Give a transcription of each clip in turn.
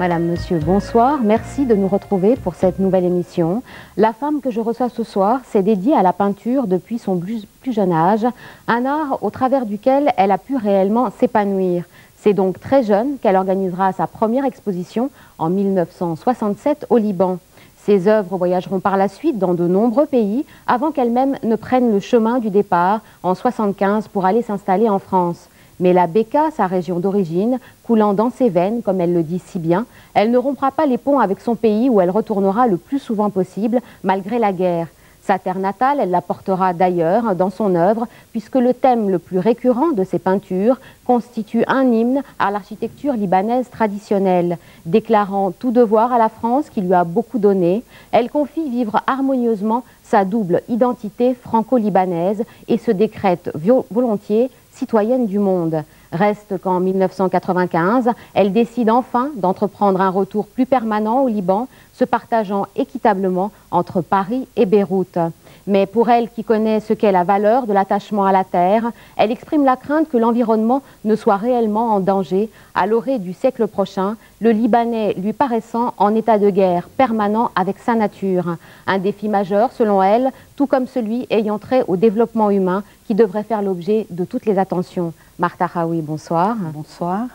Madame, Monsieur, bonsoir. Merci de nous retrouver pour cette nouvelle émission. La femme que je reçois ce soir s'est dédiée à la peinture depuis son plus jeune âge, un art au travers duquel elle a pu réellement s'épanouir. C'est donc très jeune qu'elle organisera sa première exposition en 1967 au Liban. Ses œuvres voyageront par la suite dans de nombreux pays avant qu'elle-même ne prenne le chemin du départ en 1975 pour aller s'installer en France. Mais la Bekaa, sa région d'origine, coulant dans ses veines, comme elle le dit si bien, elle ne rompra pas les ponts avec son pays où elle retournera le plus souvent possible, malgré la guerre. Sa terre natale, elle la portera d'ailleurs dans son œuvre, puisque le thème le plus récurrent de ses peintures constitue un hymne à l'architecture libanaise traditionnelle. Déclarant tout devoir à la France qui lui a beaucoup donné, elle confie vivre harmonieusement sa double identité franco-libanaise et se décrète volontiers citoyenne du monde. Reste qu'en 1995, elle décide enfin d'entreprendre un retour plus permanent au Liban, se partageant équitablement entre Paris et Beyrouth. Mais pour elle qui connaît ce qu'est la valeur de l'attachement à la terre, elle exprime la crainte que l'environnement ne soit réellement en danger à l'orée du siècle prochain, le Libanais lui paraissant en état de guerre permanent avec sa nature. Un défi majeur selon elle, tout comme celui ayant trait au développement humain qui devrait faire l'objet de toutes les attentions. Martha Haoui, bonsoir. Bonsoir.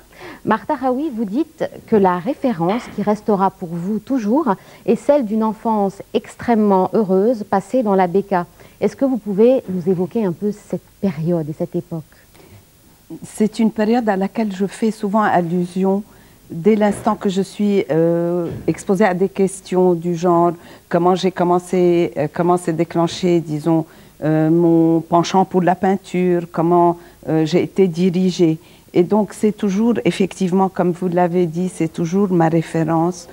Martha Haoui, vous dites que la référence qui restera pour vous toujours est celle d'une enfance extrêmement heureuse passée dans la Bekaa. Est-ce que vous pouvez nous évoquer un peu cette période et cette époque? C'est une période à laquelle je fais souvent allusion dès l'instant que je suis exposée à des questions du genre comment j'ai commencé, comment s'est déclenché, disons, mon penchant pour la peinture, comment j'ai été dirigée. Et donc c'est toujours, effectivement, comme vous l'avez dit, c'est toujours ma référence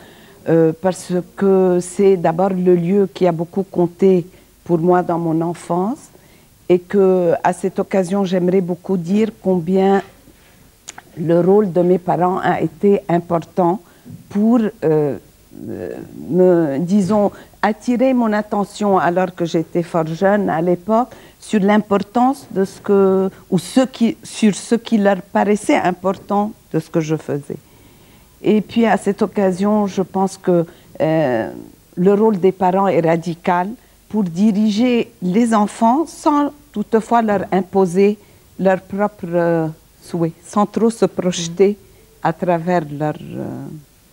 parce que c'est d'abord le lieu qui a beaucoup compté pour moi dans mon enfance et qu'à cette occasion, j'aimerais beaucoup dire combien le rôle de mes parents a été important pour, disons, attirer mon attention alors que j'étais fort jeune à l'époque sur l'importance de sur ce qui leur paraissait important de ce que je faisais. Et puis à cette occasion, je pense que le rôle des parents est radical pour diriger les enfants sans toutefois leur imposer leurs propres souhaits, sans trop se projeter à travers leur...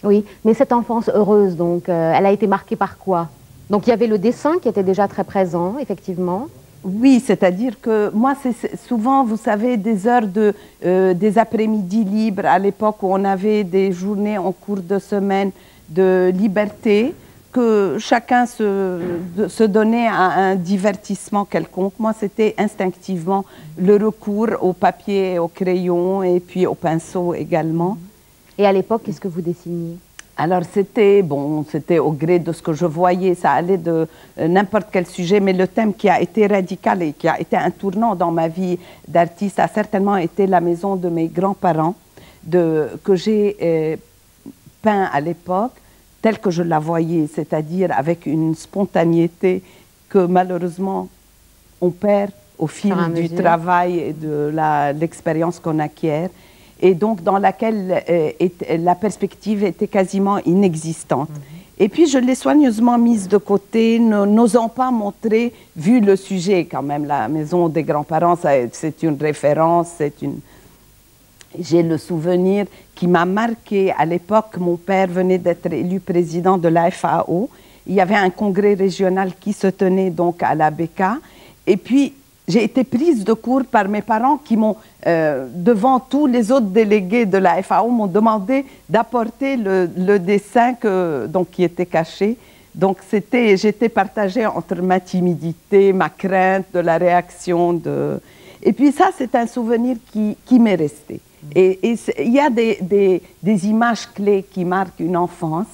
Oui, mais cette enfance heureuse, donc, elle a été marquée par quoi? Donc il y avait le dessin qui était déjà très présent, effectivement. Oui, c'est-à-dire que moi, c'est souvent, vous savez, des heures des après-midi libres, à l'époque où on avait des journées en cours de semaine de liberté, que chacun se donnait à un divertissement quelconque. Moi, c'était instinctivement le recours au papier, au crayon et puis au pinceau également. Et à l'époque, qu'est-ce que vous dessiniez? Alors c'était c'était au gré de ce que je voyais, ça allait de n'importe quel sujet, mais le thème qui a été radical et qui a été un tournant dans ma vie d'artiste a certainement été la maison de mes grands-parents, que j'ai peint à l'époque, telle que je la voyais, c'est-à-dire avec une spontanéité que malheureusement on perd au fil du travail et de l'expérience qu'on acquiert, et donc dans laquelle la perspective était quasiment inexistante. Et puis je l'ai soigneusement mise de côté, n'osant pas montrer, vu le sujet quand même, la maison des grands-parents, c'est une référence, j'ai le souvenir qui m'a marqué. À l'époque, mon père venait d'être élu président de la FAO. Il y avait un congrès régional qui se tenait donc à la Bekaa. Et puis, j'ai été prise de court par mes parents qui m'ont, devant tous les autres délégués de la FAO, m'ont demandé d'apporter le dessin qui était caché. Donc, j'étais partagée entre ma timidité, ma crainte de la réaction. Et puis ça, c'est un souvenir qui m'est resté. Et il y a des images clés qui marquent une enfance,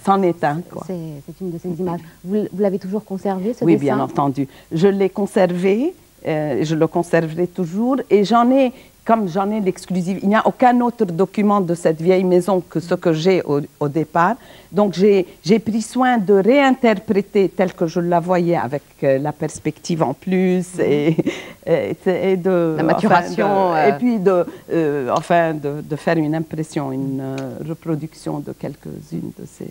c'en est un. C'est une de ces images. Vous l'avez toujours conservé, ce dessin? Oui, bien entendu. Je l'ai conservé, je le conserverai toujours. Et j'en ai comme j'en ai l'exclusive, il n'y a aucun autre document de cette vieille maison que ce que j'ai au départ. Donc j'ai pris soin de réinterpréter telle que je la voyais avec la perspective en plus et de la maturation. Et puis de faire une impression, une reproduction de quelques-unes de ces...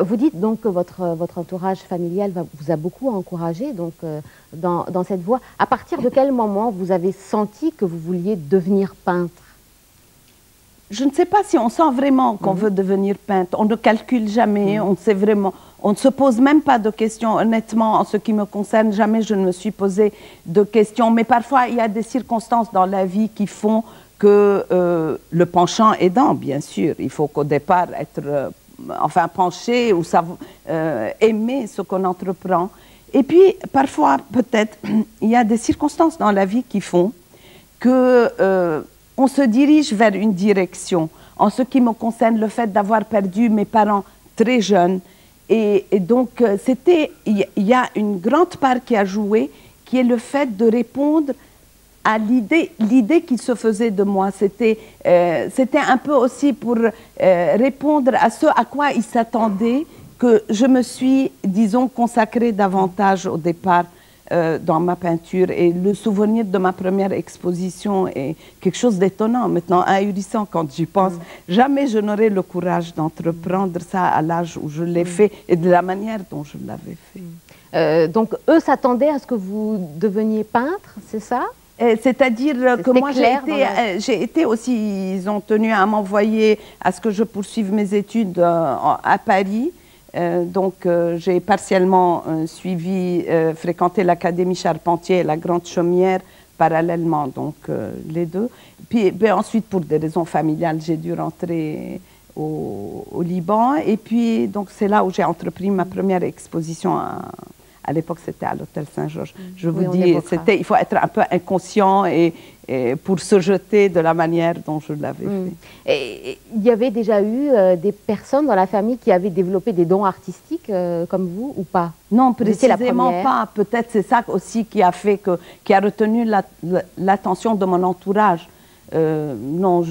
Vous dites donc que votre entourage familial vous a beaucoup encouragé donc, dans cette voie. À partir de quel moment vous avez senti que vous vouliez devenir peintre? Je ne sais pas si on sent vraiment qu'on veut devenir peintre. On ne calcule jamais, on sait vraiment, on ne se pose même pas de questions. Honnêtement, en ce qui me concerne, jamais je ne me suis posé de questions. Mais parfois, il y a des circonstances dans la vie qui font que le penchant aidant, bien sûr. Il faut qu'au départ être... enfin pencher ou aimer ce qu'on entreprend. Et puis, parfois, peut-être, il y a des circonstances dans la vie qui font que on se dirige vers une direction. En ce qui me concerne, le fait d'avoir perdu mes parents très jeunes. Et donc, il y a une grande part qui a joué, qui est le fait de répondre à l'idée qu'il se faisait de moi. C'était un peu aussi pour répondre à ce à quoi il s'attendait que je me suis, disons, consacrée davantage au départ dans ma peinture. Et le souvenir de ma première exposition est quelque chose d'étonnant, maintenant ahurissant quand j'y pense. Jamais je n'aurais le courage d'entreprendre ça à l'âge où je l'ai fait et de la manière dont je l'avais fait. Donc, eux s'attendaient à ce que vous deveniez peintre, c'est ça? C'est-à-dire que moi, j'ai été aussi, ils ont tenu à m'envoyer à ce que je poursuive mes études à Paris. Donc, j'ai partiellement fréquenté l'Académie Charpentier et la Grande Chaumière parallèlement, donc les deux. Puis ensuite, pour des raisons familiales, j'ai dû rentrer au Liban. Et puis, donc, c'est là où j'ai entrepris ma première exposition à l'époque, c'était à l'Hôtel Saint-Georges. Je vous dis, il faut être un peu inconscient et pour se jeter de la manière dont je l'avais fait. Et il y avait déjà eu des personnes dans la famille qui avaient développé des dons artistiques comme vous ou pas? Non, précisément pas. Peut-être c'est ça aussi qui a fait qui a retenu l'attention de mon entourage. Non,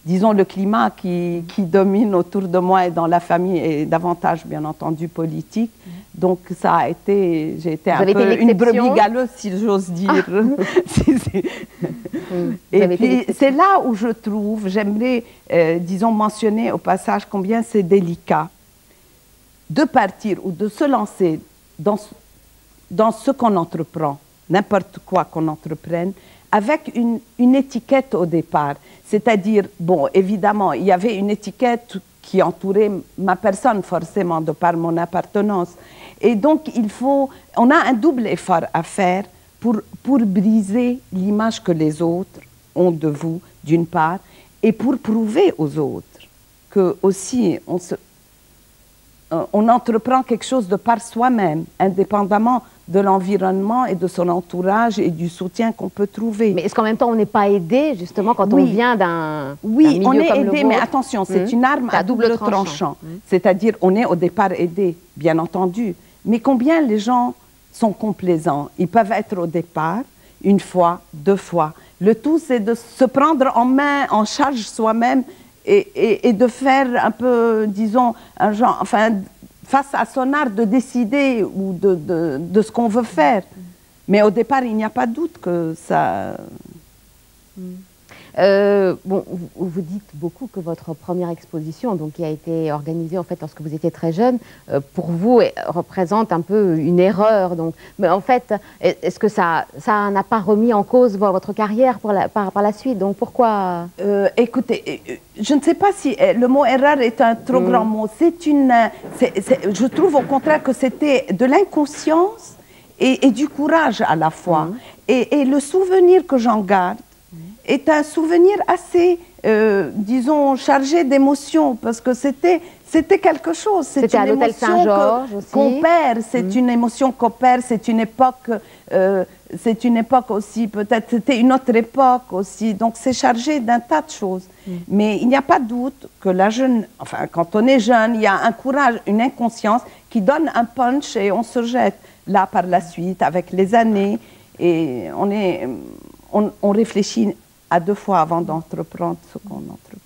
disons le climat qui domine autour de moi et dans la famille est davantage, bien entendu, politique. Donc, ça a été, j'ai été un peu une brebis galeuse, si j'ose dire. Et puis, c'est là où je trouve, j'aimerais, disons, mentionner au passage combien c'est délicat de partir ou de se lancer dans ce qu'on entreprend, n'importe quoi qu'on entreprenne, avec une étiquette au départ. C'est-à-dire, bon, évidemment, il y avait une étiquette qui entourait ma personne, forcément, de par mon appartenance. Et donc, on a un double effort à faire pour briser l'image que les autres ont de vous, d'une part, et pour prouver aux autres que aussi on entreprend quelque chose de par soi-même, indépendamment de l'environnement et de son entourage et du soutien qu'on peut trouver. Mais est-ce qu'en même temps, on n'est pas aidé, justement, quand on vient d'un milieu on est comme aidé, mais attention, c'est une arme à double tranchant. C'est-à-dire, on est au départ aidé, bien entendu. Mais combien les gens sont complaisants? Ils peuvent être au départ, une fois, deux fois. Le tout, c'est de se prendre en main, en charge soi-même et de faire un peu, disons, un genre, enfin, face à son art de décider ou de ce qu'on veut faire. Mais au départ, il n'y a pas de doute que ça... Bon, vous dites beaucoup que votre première exposition, donc, qui a été organisée en fait lorsque vous étiez très jeune, pour vous représente un peu une erreur. Donc, mais en fait, est-ce que ça n'a pas remis en cause votre carrière par la suite? Donc pourquoi? Écoutez, je ne sais pas si le mot erreur est un trop grand mot. Je trouve au contraire que c'était de l'inconscience et du courage à la fois. Et le souvenir que j'en garde est un souvenir assez, disons, chargé d'émotions, parce que c'était quelque chose. C'était à l'Hôtel Saint-Georges aussi. Qu'on perd, c'est une émotion qu'on perd, c'est une époque aussi, peut-être, c'était une autre époque aussi, donc c'est chargé d'un tas de choses. Mais il n'y a pas de doute que quand on est jeune, il y a un courage, une inconscience qui donne un punch et on se jette là par la suite, avec les années, et on réfléchit à 2 fois avant d'entreprendre ce qu'on entreprend.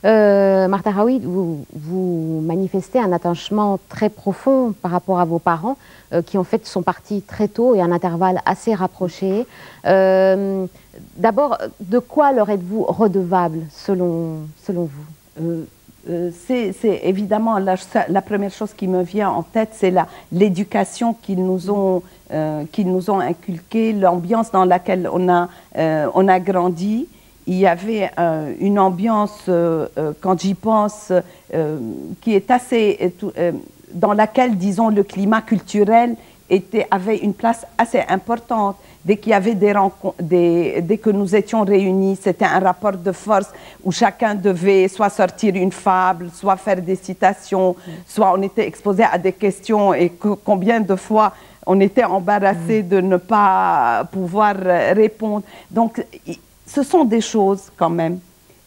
Martha Raoui, vous manifestez un attachement très profond par rapport à vos parents qui en fait sont partis très tôt et à un intervalle assez rapproché. D'abord, de quoi leur êtes-vous redevable selon vous? C'est évidemment la première chose qui me vient en tête, c'est l'éducation qu'ils nous ont inculquée, l'ambiance dans laquelle on a grandi. Il y avait une ambiance, quand j'y pense, qui est assez, dans laquelle, disons, le climat culturel avait une place assez importante. Dès qu'il y avait des rencontres, dès que nous étions réunis, c'était un rapport de force où chacun devait soit sortir une fable, soit faire des citations, soit on était exposé à des questions et combien de fois on était embarrassé de ne pas pouvoir répondre. Donc, ce sont des choses quand même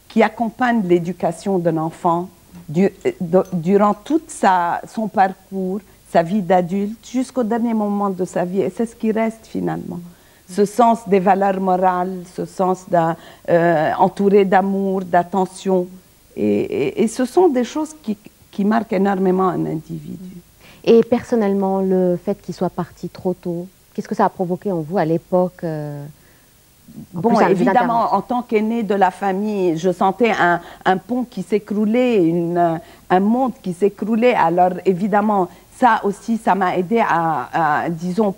qui accompagnent l'éducation d'un enfant durant tout son parcours, sa vie d'adulte, jusqu'au dernier moment de sa vie. Et c'est ce qui reste finalement. Ce sens des valeurs morales, ce sens entouré d'amour, d'attention. Et ce sont des choses qui marquent énormément un individu. Et personnellement, le fait qu'il soit parti trop tôt, qu'est-ce que ça a provoqué en vous à l'époque? Bon, évidemment, en tant qu'aîné de la famille, je sentais un pont qui s'écroulait, un monde qui s'écroulait. Alors, évidemment, ça aussi, ça m'a aidé à, disons,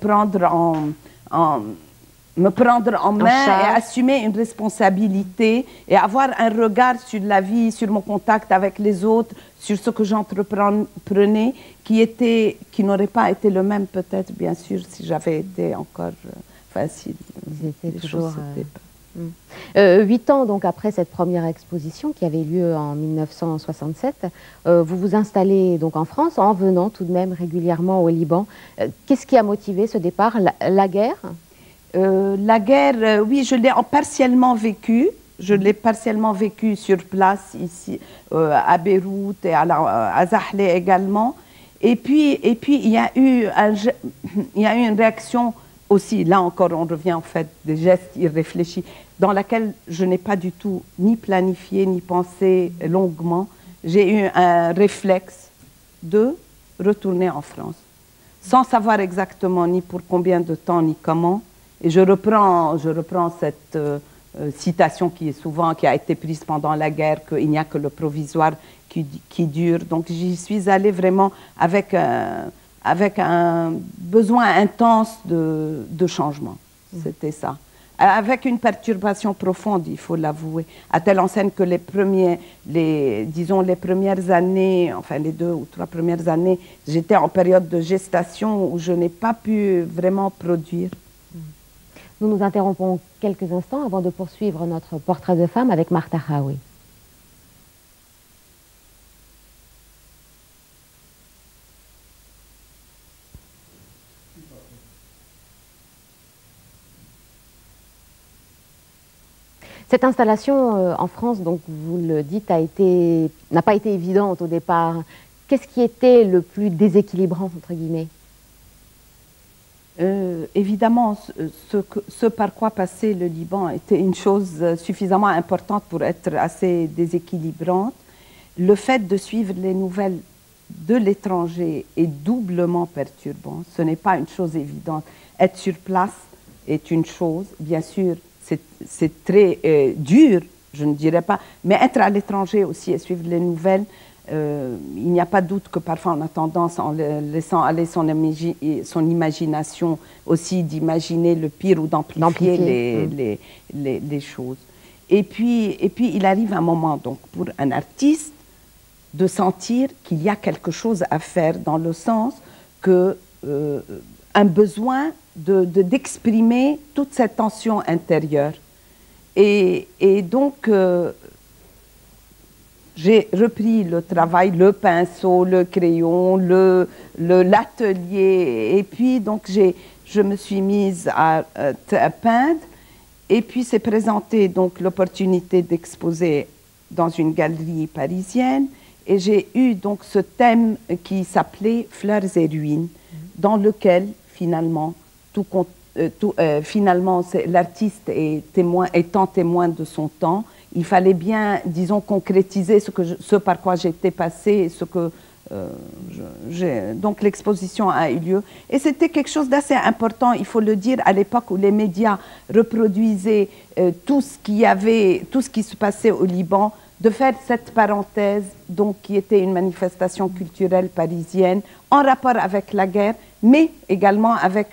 me prendre en main et assumer une responsabilité et avoir un regard sur la vie, sur mon contact avec les autres, sur ce que j'entreprenais, qui n'aurait pas été le même peut-être, bien sûr, si j'avais été encore facile. C'était toujours... 8 ans donc après cette première exposition qui avait lieu en 1967, vous vous installez donc en France en venant tout de même régulièrement au Liban. Qu'est-ce qui a motivé ce départ? La guerre? La guerre, oui, je l'ai partiellement vécue. Je l'ai partiellement vécue sur place ici à Beyrouth et à Zahle également. Et puis il y a eu une réaction aussi, là encore on revient en fait des gestes irréfléchis dans laquelle je n'ai pas du tout ni planifié ni pensé longuement. J'ai eu un réflexe de retourner en France sans savoir exactement ni pour combien de temps ni comment. Et je reprends cette citation qui a été prise pendant la guerre, qu'il n'y a que le provisoire qui dure. Donc j'y suis allée vraiment avec un besoin intense de changement. C'était ça. Avec une perturbation profonde, il faut l'avouer, à telle enseigne que les premières années, enfin les 2 ou 3 premières années, j'étais en période de gestation où je n'ai pas pu vraiment produire. Nous nous interrompons quelques instants avant de poursuivre notre portrait de femme avec Martha Raoui. Cette installation en France, donc vous le dites, n'a pas été évidente au départ. Qu'est-ce qui était le plus déséquilibrant, entre guillemets? Évidemment, ce par quoi passait le Liban était une chose suffisamment importante pour être assez déséquilibrante. Le fait de suivre les nouvelles de l'étranger est doublement perturbant. Ce n'est pas une chose évidente. Être sur place est une chose, bien sûr, c'est très dur, je ne dirais pas, mais être à l'étranger aussi et suivre les nouvelles, il n'y a pas de doute que parfois on a tendance, en laissant aller son imagination aussi, d'imaginer le pire ou d'amplifier les choses. Et puis il arrive un moment donc pour un artiste de sentir qu'il y a quelque chose à faire, dans le sens que un besoin d'exprimer toute cette tension intérieure. Et donc, j'ai repris le travail, le pinceau, le crayon, l'atelier. Et puis, donc, je me suis mise à peindre. Et puis, s'est présentée donc l'opportunité d'exposer dans une galerie parisienne. Et j'ai eu donc ce thème qui s'appelait Fleurs et ruines, dans lequel, finalement, finalement, l'artiste étant témoin de son temps, il fallait bien, disons, concrétiser ce par quoi j'étais passée, donc l'exposition a eu lieu. Et c'était quelque chose d'assez important, il faut le dire, à l'époque où les médias reproduisaient tout ce qui se passait au Liban, de faire cette parenthèse, donc, qui était une manifestation culturelle parisienne, en rapport avec la guerre, mais également avec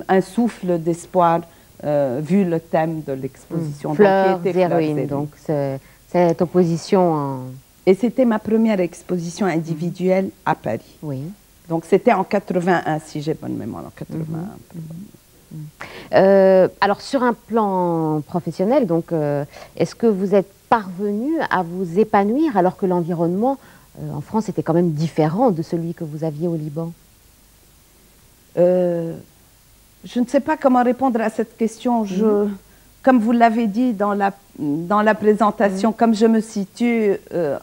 un souffle d'espoir, vu le thème de l'exposition. Fleurs et héroïnes, donc cette opposition... Et c'était ma première exposition individuelle à Paris. Oui. Donc c'était en 81, si j'ai bonne mémoire, en 81. Alors sur un plan professionnel, donc, est-ce que vous êtes parvenu à vous épanouir alors que l'environnement en France était quand même différent de celui que vous aviez au Liban? Je ne sais pas comment répondre à cette question. Comme vous l'avez dit dans la présentation, comme je me situe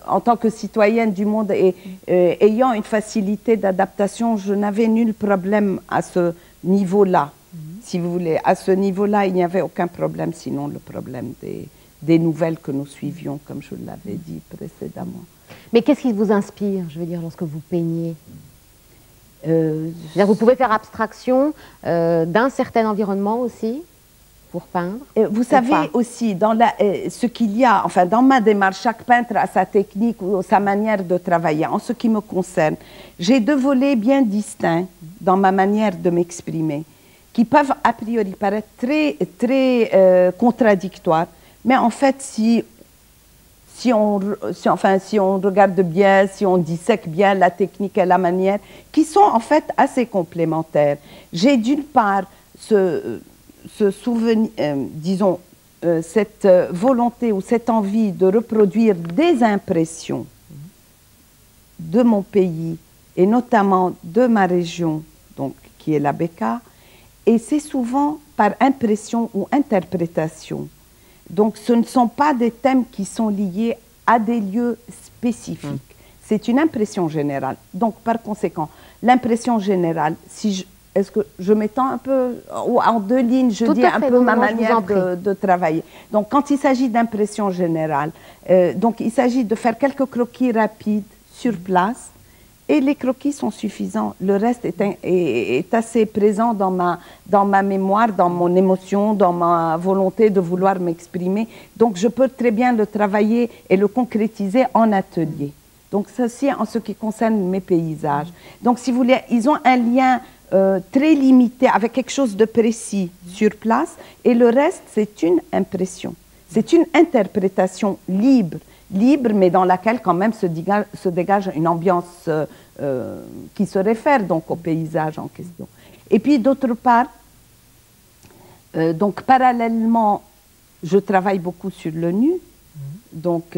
en tant que citoyenne du monde et ayant une facilité d'adaptation, je n'avais nul problème à ce niveau-là. Si vous voulez, à ce niveau-là, il n'y avait aucun problème, sinon le problème des nouvelles que nous suivions, comme je l'avais dit précédemment. Mais qu'est-ce qui vous inspire, je veux dire, lorsque vous peignez? Vous pouvez faire abstraction d'un certain environnement aussi pour peindre? Vous savez aussi, ce qu'il y a, enfin dans ma démarche, chaque peintre a sa technique ou sa manière de travailler. En ce qui me concerne, j'ai deux volets bien distincts dans ma manière de m'exprimer, qui peuvent a priori paraître très contradictoires, mais en fait, si on regarde bien, si on dissèque bien la technique et la manière, qui sont en fait assez complémentaires. J'ai d'une part ce souvenir, disons, cette volonté ou cette envie de reproduire des impressions de mon pays et notamment de ma région, donc, qui est la Bekaa, et c'est souvent par impression ou interprétation. Donc ce ne sont pas des thèmes qui sont liés à des lieux spécifiques. C'est une impression générale. Donc par conséquent, l'impression générale, est-ce que je m'étends un peu, ou en deux lignes, je dis un peu ma manière de travailler. Donc, quand il s'agit d'impression générale, donc il s'agit de faire quelques croquis rapides sur place, et les croquis sont suffisants. Le reste est assez présent dans ma mémoire, dans mon émotion, dans ma volonté de vouloir m'exprimer. Donc, je peux très bien le travailler et le concrétiser en atelier. Donc, ceci en ce qui concerne mes paysages. Donc, si vous voulez, ils ont un lien très limité, avec quelque chose de précis sur place, et le reste, c'est une impression. C'est une interprétation libre, mais dans laquelle quand même se dégage une ambiance qui se réfère donc au paysage en question. Et puis d'autre part, donc parallèlement, je travaille beaucoup sur le nu, donc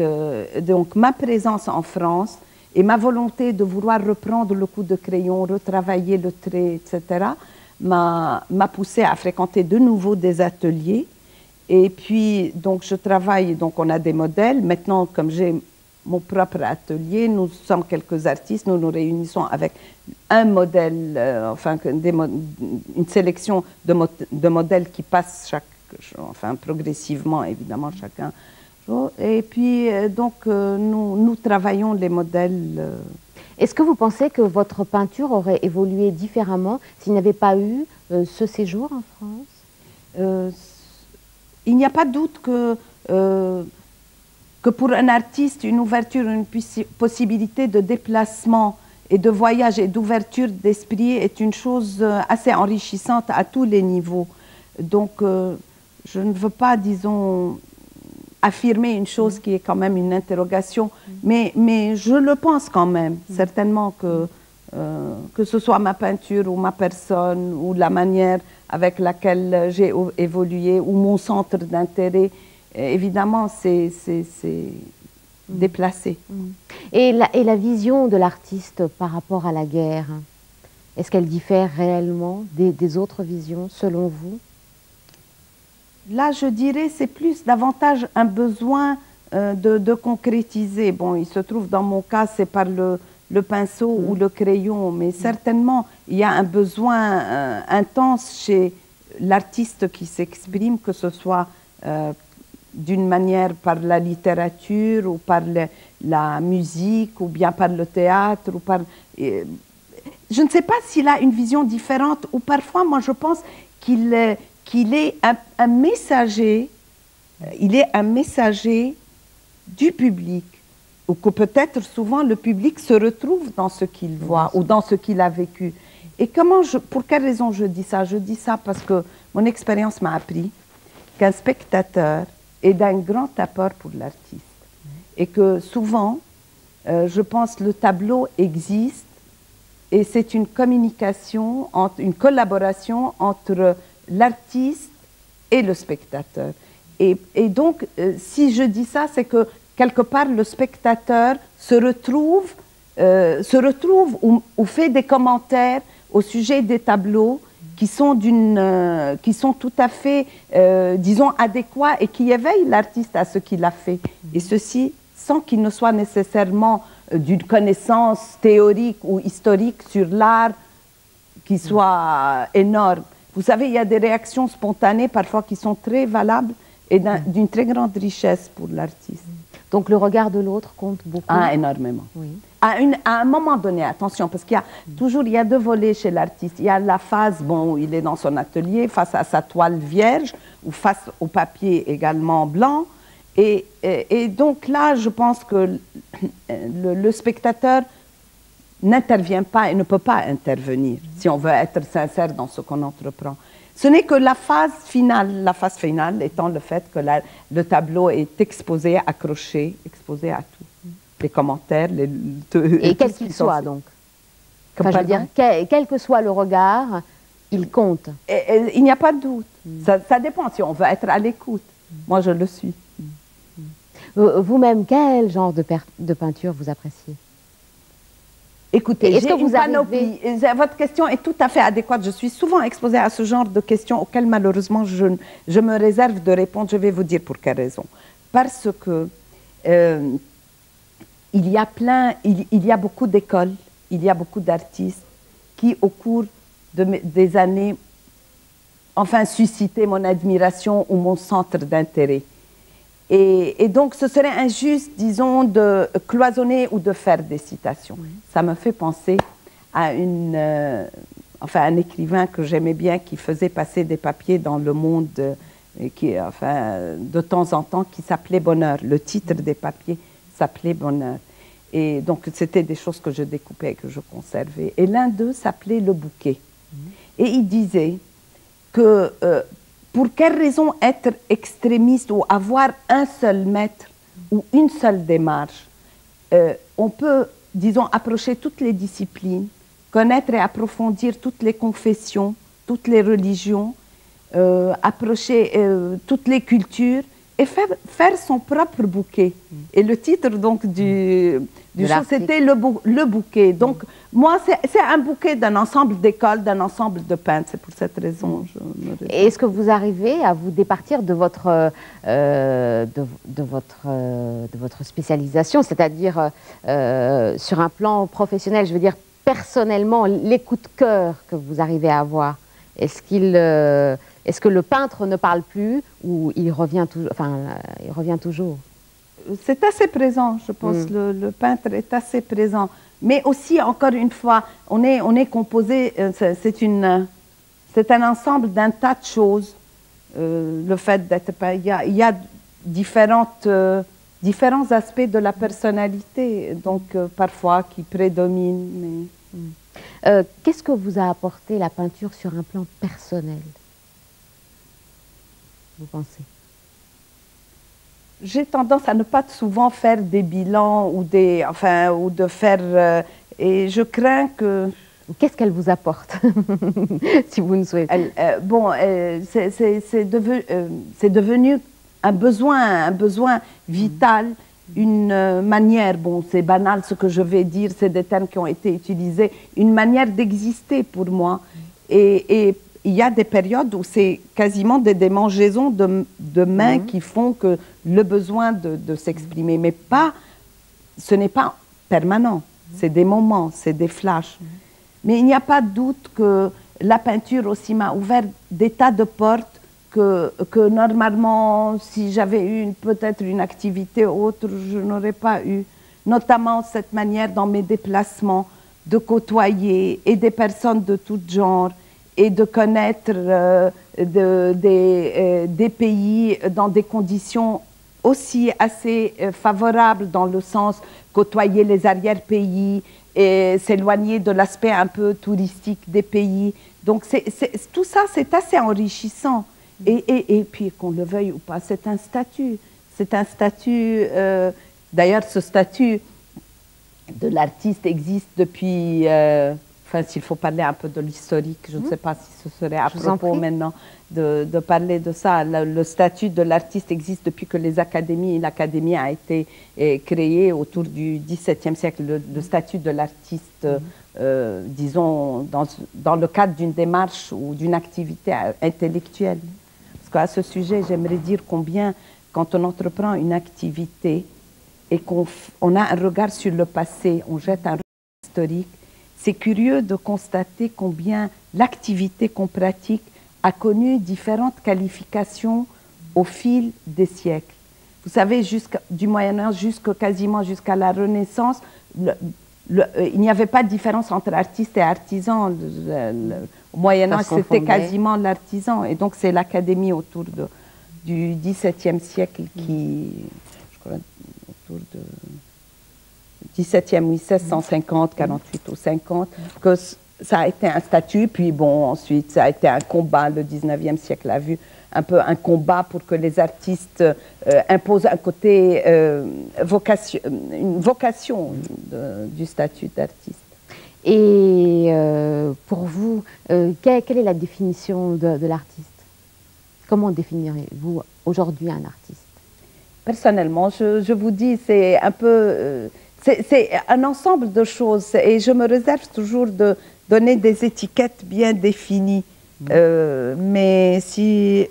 ma présence en France et ma volonté de vouloir reprendre le coup de crayon, retravailler le trait, etc., m'a poussé à fréquenter de nouveau des ateliers. Et puis, donc, je travaille, donc on a des modèles. Maintenant, comme j'ai mon propre atelier, nous sommes quelques artistes, nous nous réunissons avec un modèle, une sélection de modèles qui passent progressivement, évidemment, chacun. Et puis, donc, nous travaillons les modèles. Est-ce que vous pensez que votre peinture aurait évolué différemment s'il n'y avait pas eu ce séjour en France? Il n'y a pas de doute que pour un artiste, une ouverture, une possibilité de déplacement et de voyage et d'ouverture d'esprit est une chose assez enrichissante à tous les niveaux. Donc, je ne veux pas, disons, affirmer une chose qui est quand même une interrogation, mais je le pense quand même, certainement que ce soit ma peinture ou ma personne ou la manière avec laquelle j'ai évolué ou mon centre d'intérêt, évidemment, c'est déplacé. Et la vision de l'artiste par rapport à la guerre, est-ce qu'elle diffère réellement des autres visions, selon vous? Là, je dirais, c'est davantage un besoin de concrétiser. Bon, il se trouve, dans mon cas, c'est par le pinceau ou le crayon, mais certainement, il y a un besoin intense chez l'artiste qui s'exprime, que ce soit d'une manière par la littérature ou par la musique ou bien par le théâtre ou par... je ne sais pas s'il a une vision différente ou parfois, moi, je pense qu'il est un messager, il est un messager du public, ou que peut-être souvent le public se retrouve dans ce qu'il voit ou dans ce qu'il a vécu. Et pour quelle raison je dis ça? Je dis ça parce que mon expérience m'a appris qu'un spectateur est d'un grand apport pour l'artiste. Et que souvent, je pense, le tableau existe et c'est une communication, une collaboration entre l'artiste et le spectateur. Et donc, si je dis ça, c'est que quelque part, le spectateur se retrouve ou fait des commentaires au sujet des tableaux qui sont tout à fait, disons, adéquats et qui éveillent l'artiste à ce qu'il a fait. Et ceci sans qu'il ne soit nécessairement d'une connaissance théorique ou historique sur l'art qui soit énorme. Vous savez, il y a des réactions spontanées parfois qui sont très valables et d'une très grande richesse pour l'artiste. Donc le regard de l'autre compte beaucoup? Ah, énormément. Oui. À un moment donné, attention, parce qu'il y a toujours, il y a deux volets chez l'artiste. Il y a la phase, bon, où il est dans son atelier, face à sa toile vierge, ou face au papier également blanc. Et donc là, je pense que le spectateur n'intervient pas et ne peut pas intervenir, si on veut être sincère dans ce qu'on entreprend. Ce n'est que la phase finale étant le fait que le tableau est exposé, accroché, exposé à tout. Les commentaires, et quel qu'il soit donc. Enfin, je veux dire, quel que soit le regard, il compte. Il n'y a pas de doute. Ça dépend si on veut être à l'écoute. Moi, je le suis. Vous-même, quel genre de peinture vous appréciez? Écoutez, j'ai une panoplie. Votre question est tout à fait adéquate. Je suis souvent exposée à ce genre de questions auxquelles, malheureusement, je me réserve de répondre. Je vais vous dire pour quelle raison. Parce que il y a beaucoup d'écoles, il y a beaucoup d'artistes qui, au cours des années, enfin, suscité mon admiration ou mon centre d'intérêt. Et donc, ce serait injuste, disons, de cloisonner ou de faire des citations. Oui. Ça me fait penser à un écrivain que j'aimais bien, qui faisait passer des papiers dans Le Monde, de temps en temps, qui s'appelait Bonheur. Le titre des papiers s'appelait Bonheur. Et donc, c'était des choses que je découpais et que je conservais. Et l'un d'eux s'appelait Le Bouquet. Et il disait que... pour quelle raison être extrémiste ou avoir un seul maître ou une seule démarche? On peut, disons, approcher toutes les disciplines, connaître et approfondir toutes les confessions, toutes les religions, approcher toutes les cultures et faire son propre bouquet. Et le titre donc du show, c'était le Bouquet. Donc, moi, c'est un bouquet d'un ensemble d'écoles, d'un ensemble de peintres. C'est pour cette raison que je me réfère. Et est-ce que vous arrivez à vous départir de votre spécialisation, c'est-à-dire sur un plan professionnel, je veux dire personnellement, les coups de cœur que vous arrivez à avoir? Est-ce que le peintre ne parle plus ou il revient toujours? C'est assez présent, je pense. Le peintre est assez présent. Mais aussi, encore une fois, on est composé, c'est un ensemble d'un tas de choses. Le fait d'être peintre, il y a différents aspects de la personnalité, donc parfois qui prédominent. Mais... Qu'est-ce que vous a apporté la peinture sur un plan personnel, vous pensez? J'ai tendance à ne pas souvent faire des bilans ou de faire... et je crains que... Qu'est-ce qu'elle vous apporte, si vous ne souhaitez? C'est devenu un besoin vital, une manière, bon, c'est banal ce que je vais dire, c'est des termes qui ont été utilisés, une manière d'exister pour moi. Et il y a des périodes où c'est quasiment des démangeaisons de mains qui font que le besoin de s'exprimer, mais ce n'est pas permanent, c'est des moments, c'est des flashs. Mais il n'y a pas de doute que la peinture aussi m'a ouvert des tas de portes que normalement, si j'avais eu peut-être une activité autre, je n'aurais pas eu. Notamment cette manière dans mes déplacements de côtoyer et des personnes de tout genre et de connaître des pays dans des conditions aussi assez favorables, dans le sens côtoyer les arrière-pays et s'éloigner de l'aspect un peu touristique des pays. Donc tout ça, c'est assez enrichissant. Et puis, qu'on le veuille ou pas, c'est un statut. C'est un statut... D'ailleurs, ce statut de l'artiste existe depuis... enfin, s'il faut parler un peu de l'historique, je ne sais pas si ce serait à propos maintenant de parler de ça. Le statut de l'artiste existe depuis que les académies, l'Académie a été créée autour du XVIIe siècle. Le statut de l'artiste, disons, dans le cadre d'une démarche ou d'une activité intellectuelle. Parce qu'à ce sujet, j'aimerais dire combien, quand on entreprend une activité et qu'on a un regard sur le passé, on jette un regard historique, c'est curieux de constater combien l'activité qu'on pratique a connu différentes qualifications au fil des siècles. Vous savez, du Moyen-Âge quasiment jusqu'à la Renaissance, il n'y avait pas de différence entre artistes et artisans. Au Moyen-Âge, c'était quasiment l'artisan. Et donc, c'est l'Académie autour du XVIIe siècle qui, je crois, autour de 17e, oui, 1650, 48 ou 50, que ça a été un statut. Puis bon, ensuite, ça a été un combat. Le 19e siècle a vu un peu un combat pour que les artistes imposent un côté une vocation du statut d'artiste. Et pour vous, quelle est la définition de l'artiste? Comment définirez-vous aujourd'hui un artiste? Personnellement, je vous dis, c'est un peu... c'est un ensemble de choses et je me réserve toujours de donner des étiquettes bien définies. Mais si...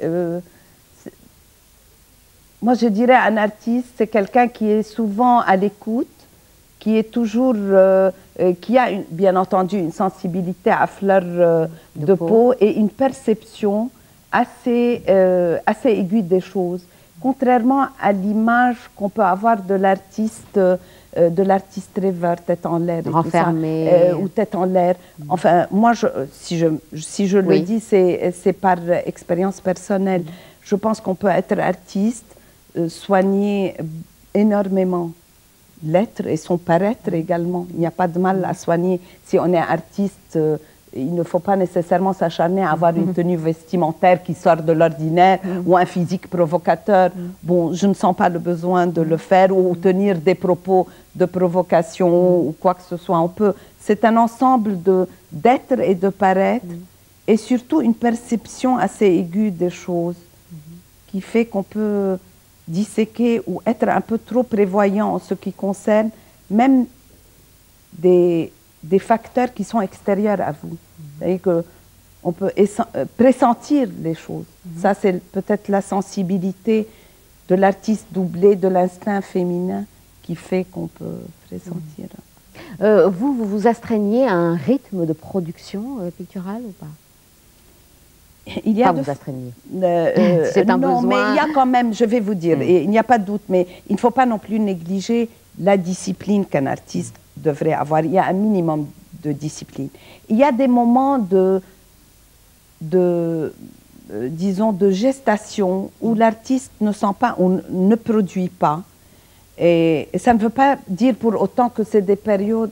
moi, je dirais un artiste, c'est quelqu'un qui est souvent à l'écoute, qui est toujours... qui a, bien entendu, une sensibilité à fleur de peau et une perception assez aiguë des choses. Contrairement à l'image qu'on peut avoir de l'artiste rêveur, tête en l'air, renfermé, ou tête en l'air. Enfin, moi, si je le dis, c'est par expérience personnelle. Je pense qu'on peut être artiste, soigner énormément l'être et son paraître également. Il n'y a pas de mal à soigner. Si on est artiste, il ne faut pas nécessairement s'acharner à avoir une tenue vestimentaire qui sort de l'ordinaire ou un physique provocateur. Bon, je ne sens pas le besoin de le faire ou tenir des propos de provocation ou quoi que ce soit. C'est un ensemble d'être et de paraître et surtout une perception assez aiguë des choses qui fait qu'on peut disséquer ou être un peu trop prévoyant en ce qui concerne même des facteurs qui sont extérieurs à vous. C'est-à-dire qu'on peut pressentir les choses. Ça, c'est peut-être la sensibilité de l'artiste doublée de l'instinct féminin qui fait qu'on peut pressentir. Vous vous astreignez à un rythme de production picturale ou pas? Il y a vous astreignez. C'est un besoin. Mais il y a quand même, je vais vous dire, et il n'y a pas de doute, mais il ne faut pas non plus négliger la discipline qu'un artiste devrait avoir. Il y a un minimum de discipline. Il y a des moments disons, de gestation où l'artiste ne sent pas, ou ne produit pas. Et ça ne veut pas dire pour autant que c'est des périodes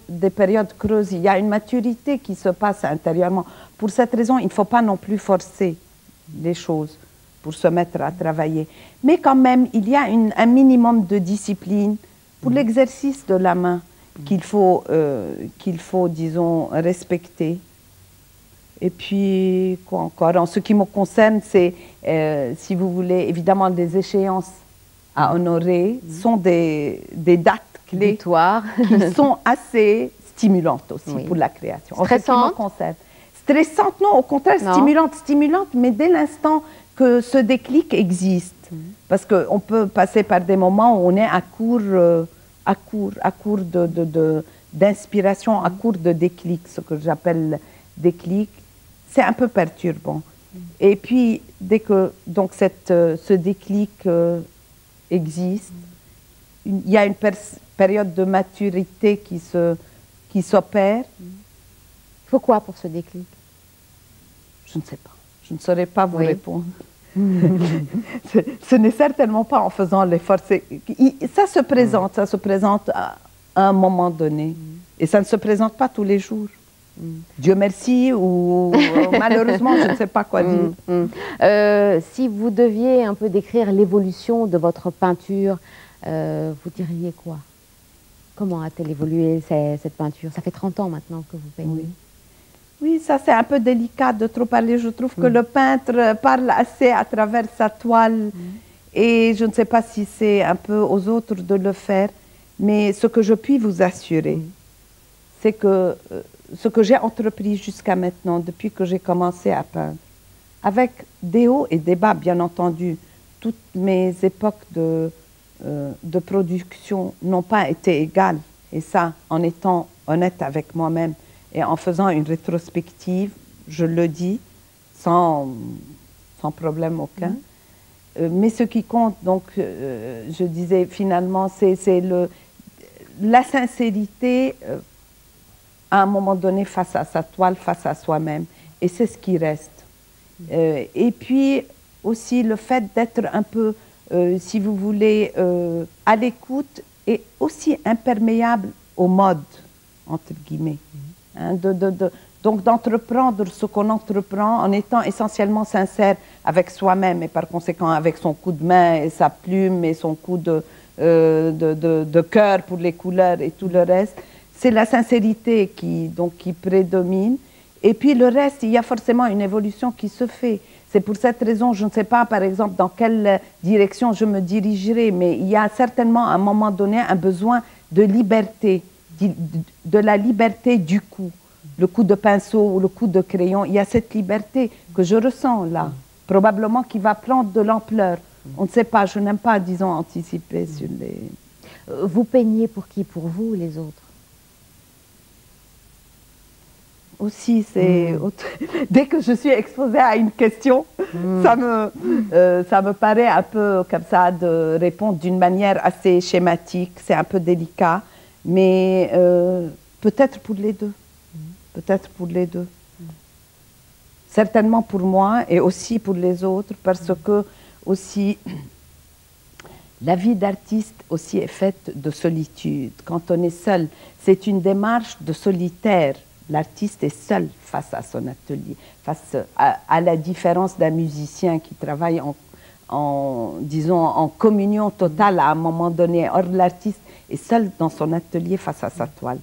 creuses. Il y a une maturité qui se passe intérieurement. Pour cette raison, il ne faut pas non plus forcer les choses pour se mettre à travailler. Mais quand même, il y a un minimum de discipline pour l'exercice de la main qu'il faut, disons, respecter. Et puis, quoi encore? En ce qui me concerne, c'est, si vous voulez, évidemment, des échéances à honorer sont des dates clés qui sont assez stimulantes aussi pour la création. Stressantes? Stressantes, non, au contraire, stimulantes, mais dès l'instant que ce déclic existe. Parce qu'on peut passer par des moments où on est à court d'inspiration, à court de déclic, ce que j'appelle déclic. c'est un peu perturbant. Et puis, dès que donc ce déclic existe, il y a une période de maturité qui s'opère. Il faut quoi pour ce déclic? Je ne sais pas. Je ne saurais pas vous répondre. Ce n'est certainement pas en faisant l'effort. Ça se présente à un moment donné. Et ça ne se présente pas tous les jours. Dieu merci, ou malheureusement, je ne sais pas quoi dire. Si vous deviez un peu décrire l'évolution de votre peinture, vous diriez quoi? Comment a-t-elle évolué, cette peinture? Ça fait 30 ans maintenant que vous peignez. Oui, ça c'est un peu délicat de trop parler. Je trouve que le peintre parle assez à travers sa toile et je ne sais pas si c'est un peu aux autres de le faire, mais ce que je puis vous assurer, c'est que ce que j'ai entrepris jusqu'à maintenant, depuis que j'ai commencé à peindre, avec des hauts et des bas, bien entendu, toutes mes époques de production n'ont pas été égales, et ça, en étant honnête avec moi-même, et en faisant une rétrospective, je le dis, sans problème aucun. Mais ce qui compte, donc, je disais finalement, c'est la sincérité à un moment donné face à sa toile, face à soi-même. Et c'est ce qui reste. Et puis aussi le fait d'être un peu, si vous voulez, à l'écoute et aussi imperméable aux modes, entre guillemets. Hein, donc d'entreprendre ce qu'on entreprend en étant essentiellement sincère avec soi-même et par conséquent avec son coup de main et sa plume et son coup de cœur pour les couleurs et tout le reste. C'est la sincérité qui prédomine. Et puis le reste, il y a forcément une évolution qui se fait. C'est pour cette raison, je ne sais pas par exemple dans quelle direction je me dirigerai, mais il y a certainement à un moment donné un besoin de liberté, de la liberté du coup. Le coup de pinceau ou le coup de crayon, il y a cette liberté que je ressens là, probablement qui va prendre de l'ampleur. On ne sait pas, je n'aime pas, disons, anticiper sur les... Vous peignez pour qui? Pour vous ou les autres? Aussi, c'est... Dès que je suis exposée à une question, ça me paraît un peu comme ça de répondre d'une manière assez schématique, c'est un peu délicat, mais peut-être pour les deux. Peut-être pour les deux. Certainement pour moi et aussi pour les autres, parce que aussi la vie d'artiste aussi est faite de solitude. Quand on est seul, c'est une démarche de solitaire. L'artiste est seul face à son atelier, face à la différence d'un musicien qui travaille disons, en communion totale à un moment donné. Or, l'artiste est seul dans son atelier face à sa toile.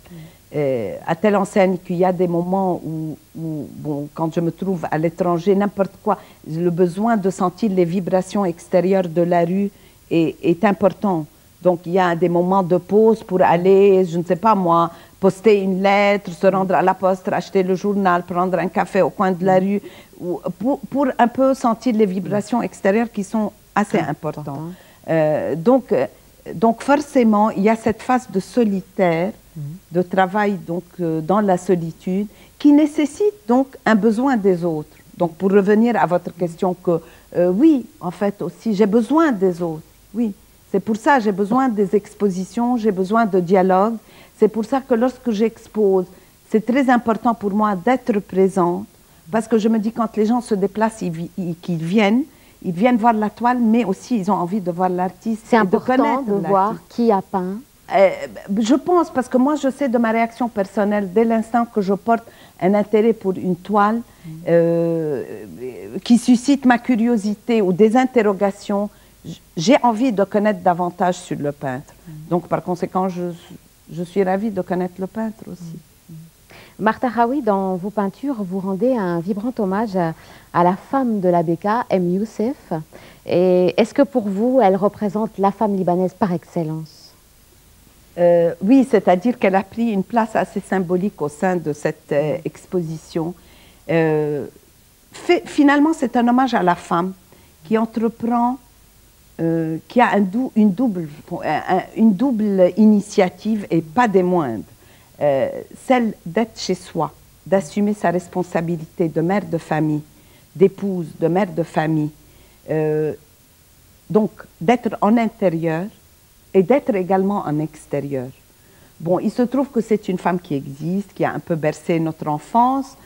À telle enseigne qu'il y a des moments où bon, quand je me trouve à l'étranger, n'importe quoi, le besoin de sentir les vibrations extérieures de la rue est important. Donc il y a des moments de pause pour aller, je ne sais pas moi, poster une lettre, se rendre à la poste, acheter le journal, prendre un café au coin de la rue, pour un peu sentir les vibrations extérieures qui sont assez importantes. Donc forcément, il y a cette phase de solitaire, de travail donc, dans la solitude, qui nécessite donc un besoin des autres. Donc pour revenir à votre question que oui, en fait aussi, j'ai besoin des autres, oui. C'est pour ça que j'ai besoin des expositions, j'ai besoin de dialogue. C'est pour ça que lorsque j'expose, c'est très important pour moi d'être présente, parce que je me dis quand les gens se déplacent, qu'ils viennent voir la toile, mais aussi ils ont envie de voir l'artiste. C'est important de voir qui a peint. Je pense, parce que moi je sais de ma réaction personnelle, dès l'instant que je porte un intérêt pour une toile qui suscite ma curiosité ou des interrogations, j'ai envie de connaître davantage sur le peintre. Donc par conséquent, je suis ravie de connaître le peintre aussi. Martha Hawi, dans vos peintures, vous rendez un vibrant hommage à la femme de la Bekaa, M. Youssef. Est-ce que pour vous, elle représente la femme libanaise par excellence? Oui, c'est-à-dire qu'elle a pris une place assez symbolique au sein de cette exposition. Finalement, c'est un hommage à la femme qui entreprend, qui a une double initiative et pas des moindres. Celle d'être chez soi, d'assumer sa responsabilité de mère de famille, d'épouse, de mère de famille. Donc, d'être en intérieur et d'être également en extérieur. Bon, il se trouve que c'est une femme qui existe, qui a un peu bercé notre enfance,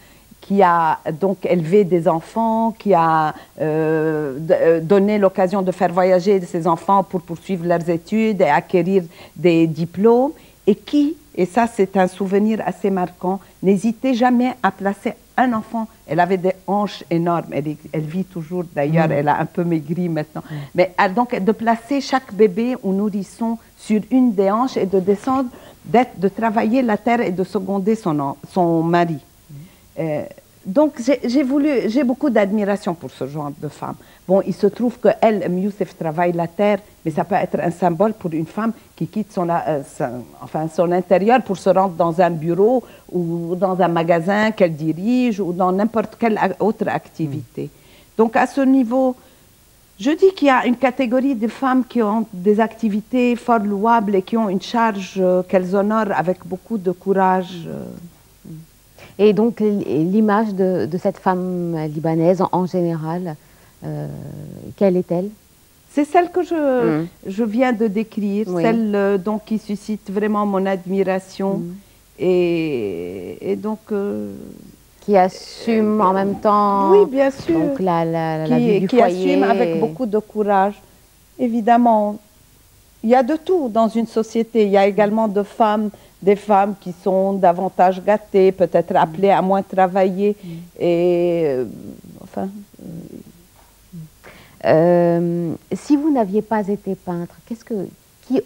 qui a donc élevé des enfants, qui a donné l'occasion de faire voyager ses enfants pour poursuivre leurs études et acquérir des diplômes, et qui, et ça c'est un souvenir assez marquant, n'hésitait jamais à placer un enfant. Elle avait des hanches énormes, elle vit toujours d'ailleurs, elle a un peu maigri maintenant, mais donc de placer chaque bébé ou nourrisson sur une des hanches et de descendre, de travailler la terre et de seconder son mari. Donc j'ai beaucoup d'admiration pour ce genre de femme. Bon, il se trouve qu'elle, Youssef, travaille la terre, mais ça peut être un symbole pour une femme qui quitte son intérieur pour se rendre dans un bureau ou dans un magasin qu'elle dirige ou dans n'importe quelle autre activité. Donc à ce niveau, je dis qu'il y a une catégorie de femmes qui ont des activités fort louables et qui ont une charge qu'elles honorent avec beaucoup de courage. Et donc l'image de cette femme libanaise en général, quelle est-elle? C'est celle que je viens de décrire, celle donc, qui suscite vraiment mon admiration et donc... qui assume en même temps, oui, bien sûr, donc la vie du qui foyer. assume avec beaucoup de courage. Évidemment, il y a de tout dans une société. Il y a également des femmes qui sont davantage gâtées, peut-être appelées à moins travailler. Et enfin... si vous n'aviez pas été peintre, qui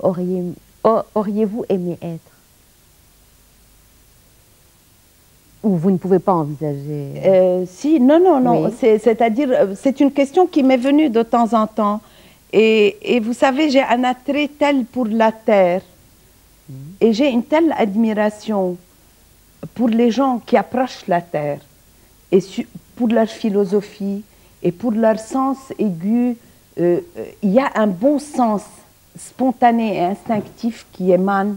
auriez-vous aimé être? Ou vous ne pouvez pas envisager? Si, non. Oui. C'est-à-dire, c'est une question qui m'est venue de temps en temps. Et vous savez, j'ai un attrait tel pour la terre. Et j'ai une telle admiration pour les gens qui approchent la terre. Et pour leur philosophie et pour leur sens aigu. Il y a un bon sens spontané et instinctif qui émane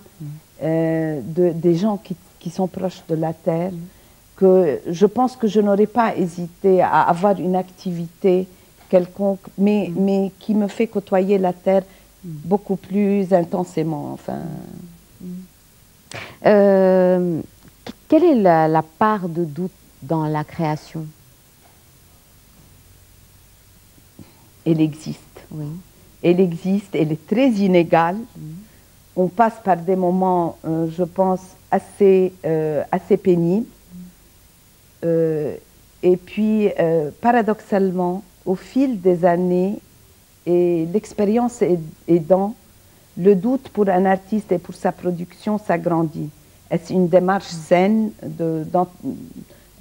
des gens qui sont proches de la terre, que je pense que je n'aurais pas hésité à avoir une activité quelconque, mais qui me fait côtoyer la terre beaucoup plus intensément. Enfin. Quelle est la part de doute dans la création? Elle existe. Oui. Elle existe, elle est très inégale. On passe par des moments, je pense, assez pénibles. Et puis, paradoxalement, au fil des années et l'expérience aidant, le doute pour un artiste et pour sa production s'agrandit. Est-ce une démarche saine?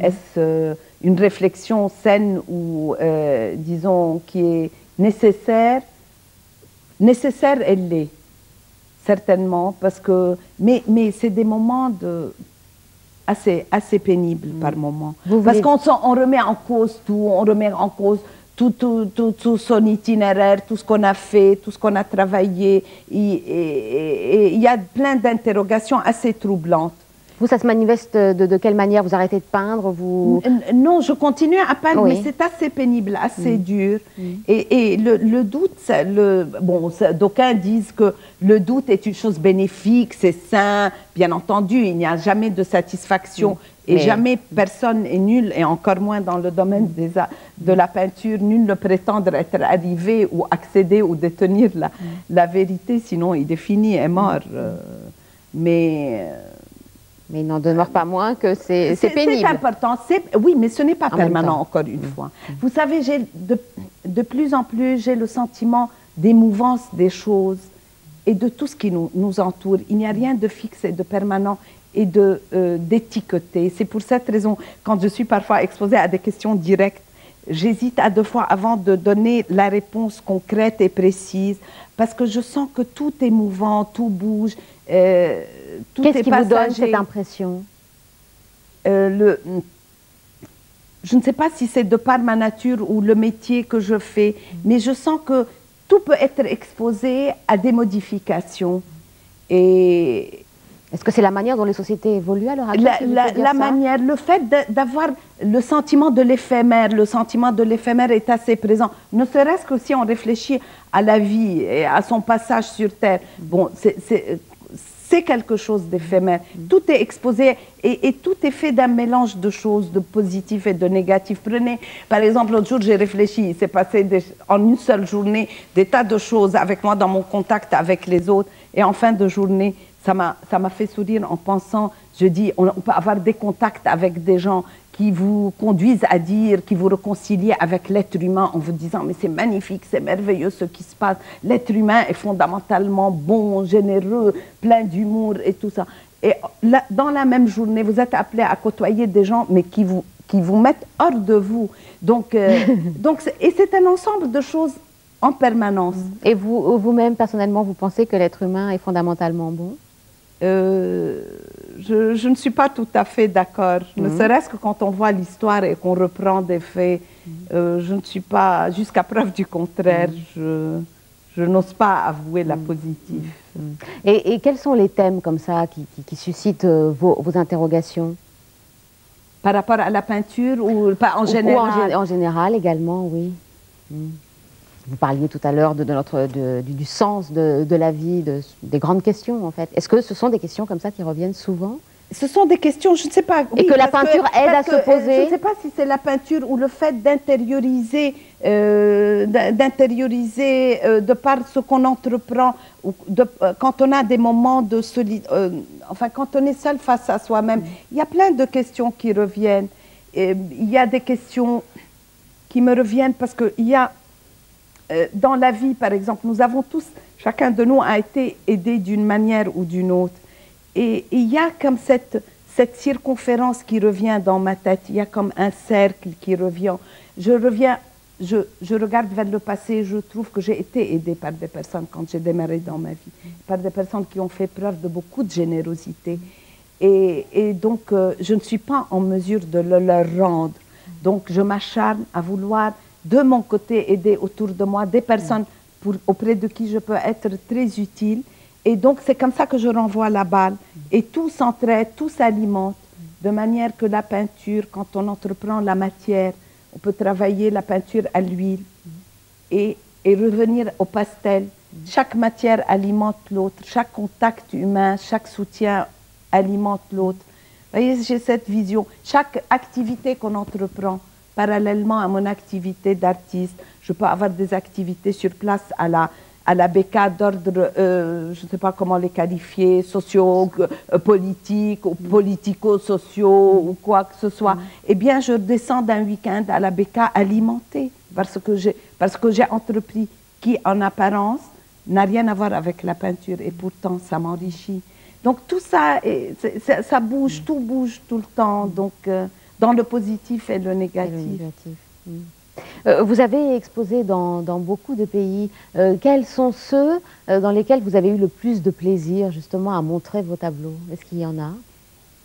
Est-ce une réflexion saine ou, disons, qui est nécessaire? Nécessaire, elle l'est, certainement, parce que... Mais c'est des moments assez pénibles par moment. Parce qu'on remet en cause tout, on remet en cause tout son itinéraire, tout ce qu'on a fait, tout ce qu'on a travaillé. Et il y a plein d'interrogations assez troublantes. Vous, ça se manifeste de quelle manière? Vous arrêtez de peindre? Non, je continue à peindre, oui. mais c'est assez pénible, assez dur. Et le doute, d'aucuns disent que le doute est une chose bénéfique, c'est sain. Bien entendu, il n'y a jamais de satisfaction. Et jamais personne est nul, et encore moins dans le domaine de la peinture, nul ne prétend être arrivé ou accéder ou détenir la vérité, sinon il est fini, est mort. Mais il n'en demeure pas moins que c'est pénible. C'est important, oui, mais ce n'est pas permanent, encore une fois. Vous savez, de plus en plus, j'ai le sentiment d'émouvance des choses et de tout ce qui nous entoure. Il n'y a rien de fixe et de permanent et d'étiqueté. C'est pour cette raison, quand je suis parfois exposée à des questions directes, j'hésite à deux fois avant de donner la réponse concrète et précise, parce que je sens que tout est mouvant, tout bouge, tout est passager. Qu'est-ce qui vous donne cette impression? Je ne sais pas si c'est de par ma nature ou le métier que je fais, mais je sens que tout peut être exposé à des modifications. Et Est-ce que c'est la manière dont les sociétés évoluent à l'heure actuelle? La manière, le fait d'avoir le sentiment de l'éphémère, le sentiment de l'éphémère est assez présent. Ne serait-ce que si on réfléchit à la vie et à son passage sur Terre, bon, c'est quelque chose d'éphémère. Tout est exposé et tout est fait d'un mélange de choses, de positif et de négatif. Prenez, par exemple, l'autre jour, j'ai réfléchi, il s'est passé en une seule journée des tas de choses avec moi dans mon contact avec les autres. Et en fin de journée, ça m'a fait sourire en pensant, je dis, on peut avoir des contacts avec des gens qui vous conduisent à dire, qui vous réconcilient avec l'être humain en vous disant mais c'est magnifique, c'est merveilleux ce qui se passe. L'être humain est fondamentalement bon, généreux, plein d'humour et tout ça. Et là, dans la même journée, vous êtes appelé à côtoyer des gens mais qui vous mettent hors de vous. Donc, et c'est un ensemble de choses en permanence. Et vous-même, personnellement, vous pensez que l'être humain est fondamentalement bon? Je ne suis pas tout à fait d'accord. Ne serait-ce que quand on voit l'histoire et qu'on reprend des faits, je ne suis pas, jusqu'à preuve du contraire, je n'ose pas avouer la positive. Et quels sont les thèmes comme ça qui suscitent vos interrogations? Par rapport à la peinture ou pas en général? En général également, oui. Vous parliez tout à l'heure du sens de la vie, des grandes questions en fait. Est-ce que ce sont des questions comme ça qui reviennent souvent? Ce sont des questions, je ne sais pas. Et que la peinture aide à se poser? Je ne sais pas si c'est la peinture ou le fait d'intérioriser, de par ce qu'on entreprend, quand on a des moments de solitude, enfin quand on est seul face à soi-même. Il y a plein de questions qui reviennent. Et il y a des questions qui me reviennent parce qu'il y a dans la vie, par exemple, nous avons tous, chacun de nous a été aidé d'une manière ou d'une autre. Et il y a comme cette circonférence qui revient dans ma tête, il y a comme un cercle qui revient. Je regarde vers le passé, je trouve que j'ai été aidée par des personnes quand j'ai démarré dans ma vie, par des personnes qui ont fait preuve de beaucoup de générosité. Et donc, je ne suis pas en mesure de le leur rendre. Donc, je m'acharne à vouloir de mon côté, aider autour de moi des personnes auprès de qui je peux être très utile. Et donc, c'est comme ça que je renvoie la balle. Et tout s'entraide, tout s'alimente, de manière que la peinture, quand on entreprend la matière, on peut travailler la peinture à l'huile et revenir au pastel. Chaque matière alimente l'autre, chaque contact humain, chaque soutien alimente l'autre. Vous voyez, j'ai cette vision. Chaque activité qu'on entreprend, parallèlement à mon activité d'artiste, je peux avoir des activités sur place à la BK d'ordre, je ne sais pas comment les qualifier, sociaux, politiques, ou politico-sociaux, ou quoi que ce soit. Eh bien, je descends d'un week-end à la BK alimentée, parce que j'ai entrepris, qui en apparence n'a rien à voir avec la peinture, et pourtant ça m'enrichit. Donc tout ça, ça bouge, tout bouge tout le temps. Donc, dans le positif et le négatif. Vous avez exposé dans beaucoup de pays. Quels sont ceux dans lesquels vous avez eu le plus de plaisir justement à montrer vos tableaux? Est-ce qu'il y en a?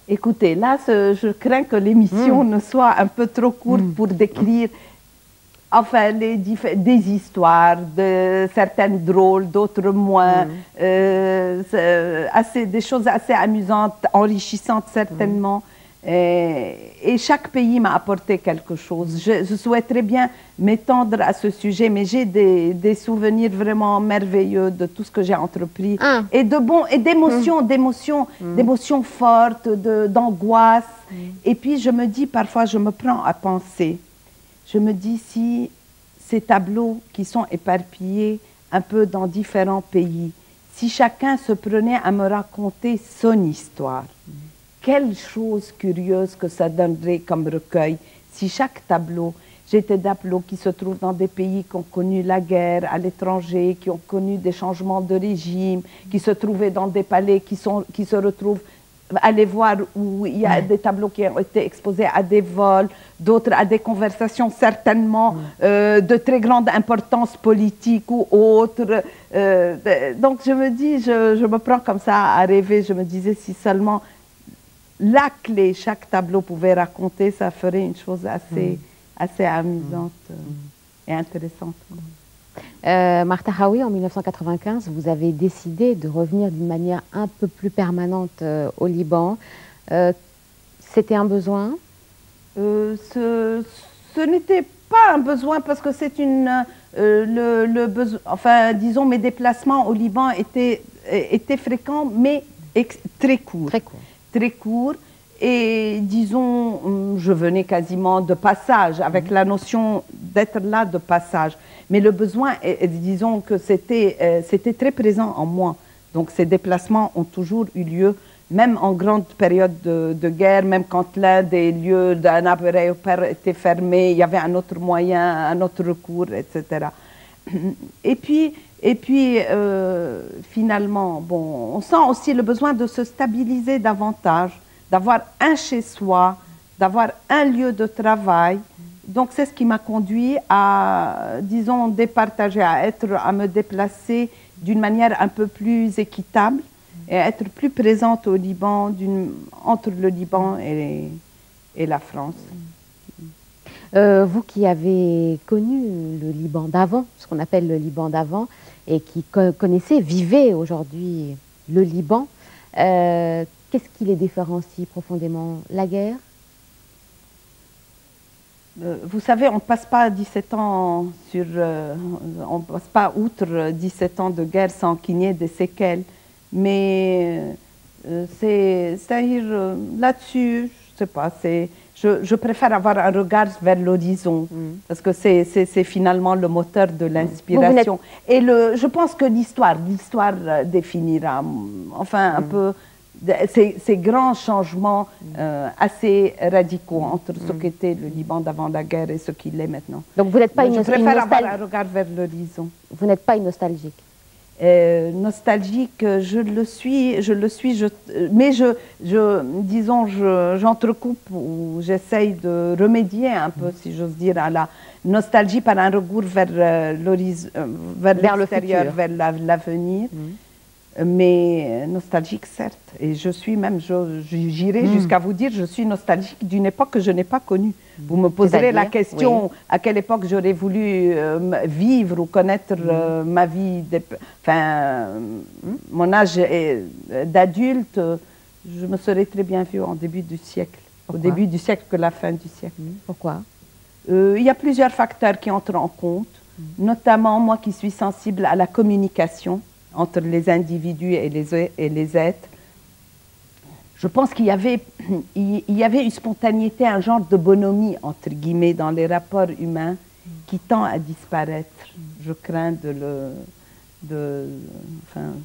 Écoutez, là, je crains que l'émission ne soit un peu trop courte pour décrire enfin, des histoires, certaines drôles, d'autres moins, des choses assez amusantes, enrichissantes certainement. Et chaque pays m'a apporté quelque chose. Je souhaiterais bien m'étendre à ce sujet, mais j'ai des souvenirs vraiment merveilleux de tout ce que j'ai entrepris. Et d'émotions fortes, d'angoisse. Et puis je me dis, parfois je me prends à penser, je me dis si ces tableaux qui sont éparpillés un peu dans différents pays, si chacun se prenait à me raconter son histoire, quelle chose curieuse que ça donnerait comme recueil si chaque tableau, j'ai des tableaux qui se trouvent dans des pays qui ont connu la guerre à l'étranger, qui ont connu des changements de régime, qui se trouvaient dans des palais, qui se retrouvent, allez voir où il y a des tableaux qui ont été exposés à des vols, d'autres à des conversations certainement de très grande importance politique ou autre. Donc je me dis, je me prends comme ça à rêver, je me disais si seulement la clé, chaque tableau pouvait raconter, ça ferait une chose assez amusante et intéressante. Martha Hawi, en 1995, vous avez décidé de revenir d'une manière un peu plus permanente au Liban. C'était un besoin? Ce n'était pas un besoin parce que c'est le besoin, enfin, disons, mes déplacements au Liban étaient fréquents, mais très courts. Très court. Très courts. Et disons, je venais quasiment de passage, avec la notion d'être là de passage. Mais le besoin, disons que c'était très présent en moi. Donc ces déplacements ont toujours eu lieu, même en grande période de guerre, même quand l'un des lieux d'un appareil était fermé, il y avait un autre moyen, un autre recours, etc. Et puis finalement, bon, on sent aussi le besoin de se stabiliser davantage, d'avoir un chez-soi, d'avoir un lieu de travail. Donc c'est ce qui m'a conduit à, disons, départager, à me déplacer d'une manière un peu plus équitable et à être plus présente au Liban, entre le Liban et la France. Vous qui avez connu le Liban d'avant, ce qu'on appelle le Liban d'avant, et qui connaissez, vivez aujourd'hui le Liban, qu'est-ce qui les différencie profondément? La guerre? Vous savez, on ne passe pas 17 ans on passe pas outre 17 ans de guerre sans qu'il n'y ait des séquelles. Mais c'est-à-dire là-dessus, je sais pas, je préfère avoir un regard vers l'horizon parce que c'est finalement le moteur de l'inspiration. Et je pense que l'histoire définira, enfin un peu ces grands changements assez radicaux entre ce qu'était le Liban d'avant la guerre et ce qu'il est maintenant. Donc vous n'êtes pas je préfère avoir un regard vers l'horizon. Vous n'êtes pas une nostalgique? Nostalgique, je le suis, mais disons, j'entrecoupe ou j'essaye de remédier un peu, si j'ose dire, à la nostalgie par un recours vers l'horizon, vers l'extérieur, vers l'avenir. Mais nostalgique, certes. Et je suis même, j'irai jusqu'à vous dire, je suis nostalgique d'une époque que je n'ai pas connue. Vous me poserez la question, à quelle époque j'aurais voulu vivre ou connaître ma vie, enfin, mon âge d'adulte, je me serais très bien vue en début du siècle. Pourquoi? Au début du siècle que la fin du siècle. Pourquoi? Il y a plusieurs facteurs qui entrent en compte, notamment moi qui suis sensible à la communication entre les individus et les êtres. Je pense qu'il y avait une spontanéité, un genre de bonhomie, entre guillemets, dans les rapports humains qui tend à disparaître. Je crains de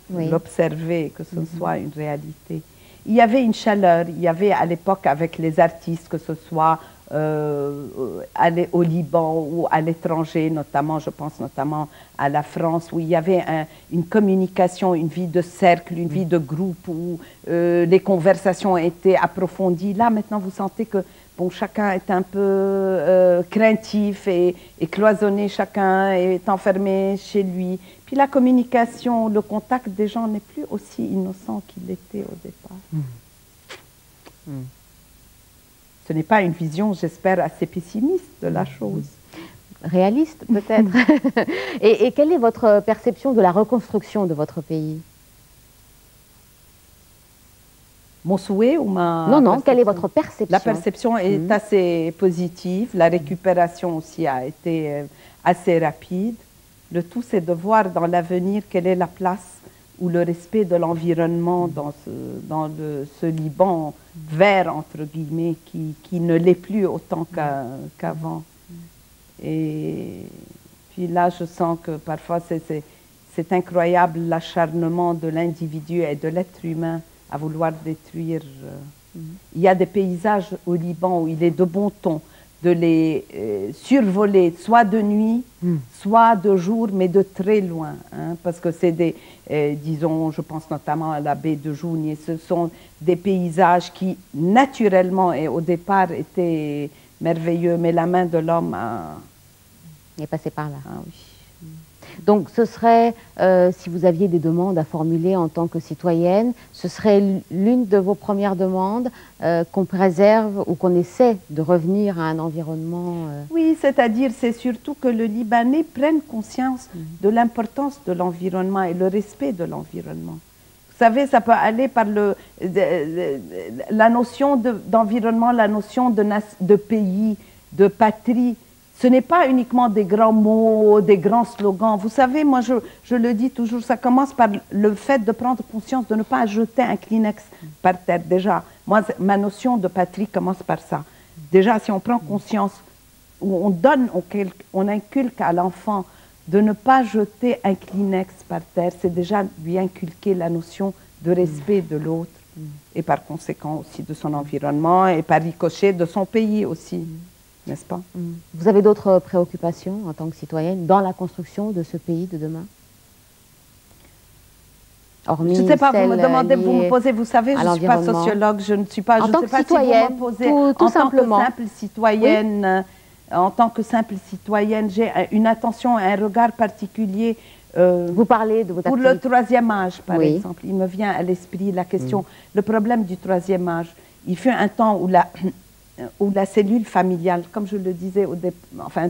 l'observer, que ce soit une réalité. Il y avait une chaleur, il y avait à l'époque avec les artistes, que ce soit au Liban ou à l'étranger, notamment, je pense notamment à la France, où il y avait une communication, une vie de cercle, une vie de groupe, où les conversations étaient approfondies. Là, maintenant, vous sentez que bon, chacun est un peu craintif et cloisonné, chacun est enfermé chez lui. Puis la communication, le contact des gens n'est plus aussi innocent qu'il était au départ. Ce n'est pas une vision, j'espère, assez pessimiste de la chose. Réaliste, peut-être. Et quelle est votre perception de la reconstruction de votre pays? Mon souhait ou ma... Non, quelle est votre perception? La perception est assez positive. La récupération aussi a été assez rapide. Le tout, c'est de voir dans l'avenir quelle est la place ou le respect de l'environnement dans ce Liban vert, entre guillemets, qui ne l'est plus autant qu'avant. Et puis là, je sens que parfois, c'est incroyable l'acharnement de l'individu et de l'être humain à vouloir détruire. Il y a des paysages au Liban où il est de bon ton de les survoler, soit de nuit, soit de jour, mais de très loin. Hein, parce que c'est des, disons, je pense notamment à la baie de Jounieh, ce sont des paysages qui, naturellement et au départ, étaient merveilleux, mais la main de l'homme est passée par là. Ah, oui. Donc ce serait, si vous aviez des demandes à formuler en tant que citoyenne, ce serait l'une de vos premières demandes qu'on préserve ou qu'on essaie de revenir à un environnement... Oui, c'est-à-dire c'est surtout que le Libanais prenne conscience de l'importance de l'environnement et le respect de l'environnement. Vous savez, ça peut aller par la notion d'environnement, la notion de pays, de patrie. Ce n'est pas uniquement des grands mots, des grands slogans. Vous savez, moi, je le dis toujours, ça commence par le fait de prendre conscience de ne pas jeter un Kleenex par terre. Déjà, moi, ma notion de patrie commence par ça. Déjà, si on prend conscience, on inculque à l'enfant de ne pas jeter un Kleenex par terre, c'est déjà lui inculquer la notion de respect de l'autre et par conséquent aussi de son environnement et par ricochet de son pays aussi, n'est-ce pas? Vous avez d'autres préoccupations en tant que citoyenne dans la construction de ce pays de demain? Hormis je ne sais pas, vous me demandez, vous me posez, vous savez, je ne suis pas sociologue, je ne suis pas, en tant que citoyenne, tout simplement. En tant que simple citoyenne, en tant que simple citoyenne, j'ai une attention, un regard particulier. Vous parlez de votre activité. Pour le troisième âge, par exemple, il me vient à l'esprit la question, le problème du troisième âge. Il fut un temps où la cellule familiale, comme je le disais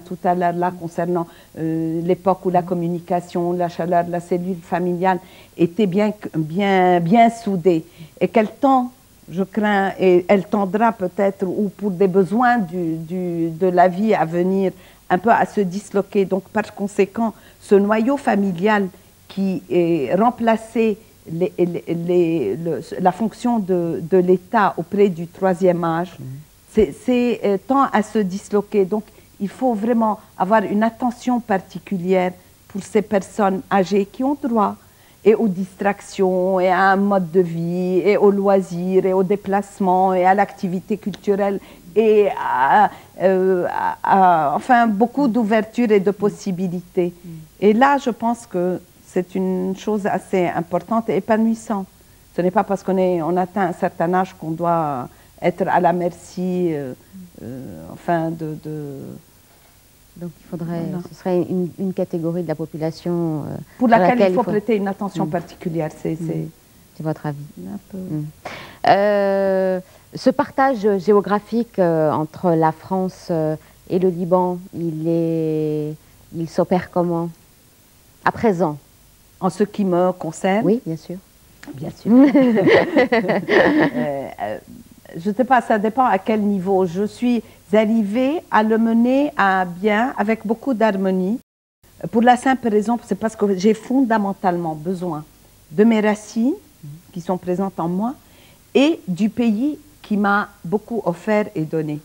tout à l'heure là, concernant l'époque où la communication, la chaleur, la cellule familiale était bien soudée. Et quel temps, je crains, et elle tendra peut-être, ou pour des besoins de la vie à venir, un peu à se disloquer. Donc, par conséquent, ce noyau familial qui est remplacé la fonction de l'État auprès du troisième âge, tend à se disloquer. Donc, il faut vraiment avoir une attention particulière pour ces personnes âgées qui ont droit et aux distractions, et à un mode de vie, et aux loisirs, et aux déplacements, et à l'activité culturelle, et enfin, beaucoup d'ouverture et de possibilités. Et là, je pense que c'est une chose assez importante et épanouissante. Ce n'est pas parce qu'on atteint un certain âge qu'on doit être à la merci, Donc il faudrait, ce serait une catégorie de la population pour laquelle il faut prêter une attention particulière. C'est votre avis. Un peu. Ce partage géographique entre la France et le Liban, il s'opère comment à présent? En ce qui me concerne? Oui, bien sûr. Bien sûr. Je ne sais pas, ça dépend à quel niveau. Je suis arrivée à le mener à bien avec beaucoup d'harmonie. Pour la simple raison, c'est parce que j'ai fondamentalement besoin de mes racines qui sont présentes en moi et du pays qui m'a beaucoup offert et donné.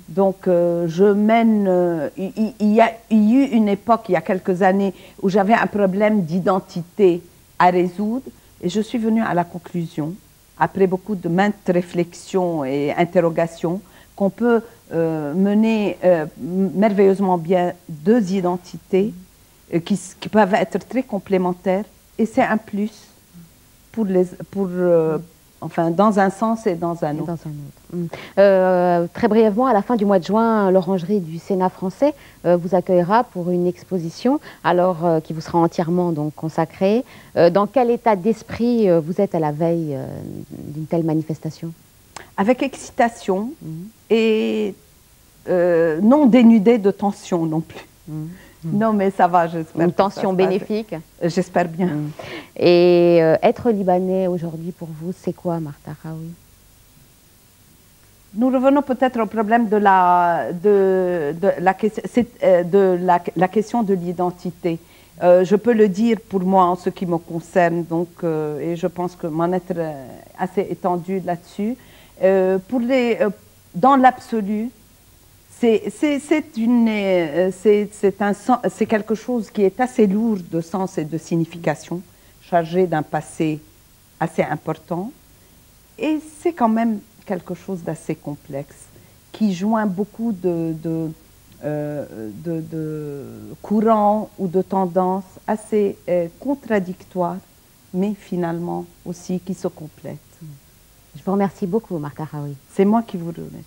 Donc, je mène... il y a eu une époque, il y a quelques années, où j'avais un problème d'identité à résoudre et je suis venue à la conclusion, après beaucoup de maintes réflexions et interrogations, qu'on peut mener merveilleusement bien deux identités qui peuvent être très complémentaires, et c'est un plus enfin, dans un sens et dans un autre. Très brièvement, à la fin du mois de juin, l'Orangerie du Sénat français vous accueillera pour une exposition, qui vous sera entièrement donc consacrée. Dans quel état d'esprit vous êtes à la veille d'une telle manifestation? Avec excitation et non dénudée de tension non plus. Non, mais ça va, j'espère. Une tension bénéfique. J'espère bien. Et être libanais aujourd'hui pour vous, c'est quoi, Martha Raoui? Nous revenons peut-être au problème de la question de l'identité. Je peux le dire pour moi en ce qui me concerne, donc, et je pense que mon être assez étendu là-dessus. Dans l'absolu, c'est quelque chose qui est assez lourd de sens et de signification, chargé d'un passé assez important, et c'est quand même quelque chose d'assez complexe, qui joint beaucoup de courants ou de tendances assez contradictoires, mais finalement aussi qui se complètent. Je vous remercie beaucoup, Martha Raoui. C'est moi qui vous remercie.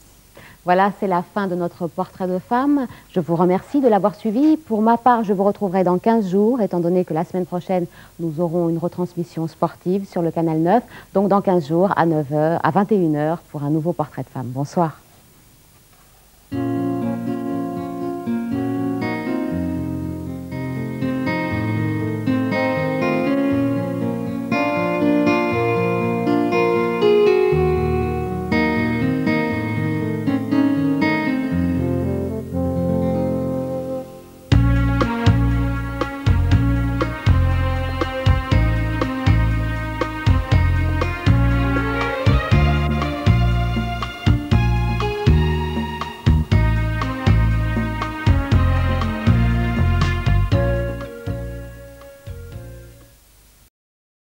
Voilà, c'est la fin de notre portrait de femme. Je vous remercie de l'avoir suivi. Pour ma part, je vous retrouverai dans 15 jours, étant donné que la semaine prochaine, nous aurons une retransmission sportive sur le canal 9. Donc dans 15 jours, à 9 h, à 21 h, pour un nouveau portrait de femme. Bonsoir.